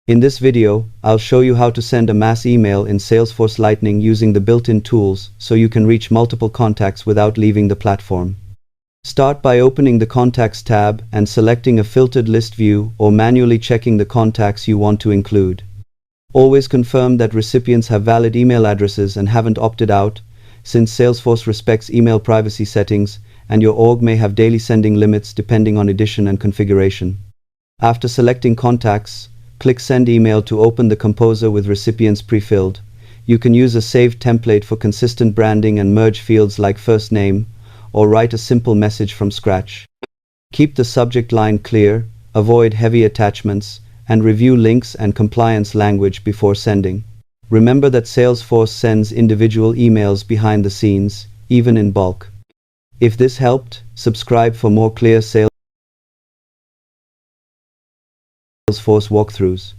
In this video, I'll show you how to send a mass email in Salesforce Lightning using the built-in tools so you can reach multiple contacts without leaving the platform. Start by opening the Contacts tab and selecting a filtered list view or manually checking the contacts you want to include. Always confirm that recipients have valid email addresses and haven't opted out, since Salesforce respects email privacy settings and your org may have daily sending limits depending on edition and configuration. After selecting contacts, click Send Email to open the composer with recipients pre-filled. You can use a saved template for consistent branding and merge fields like first name, or write a simple message from scratch. Keep the subject line clear, avoid heavy attachments, and review links and compliance language before sending. Remember that Salesforce sends individual emails behind the scenes, even in bulk. If this helped, subscribe for more clear Salesforce walkthroughs.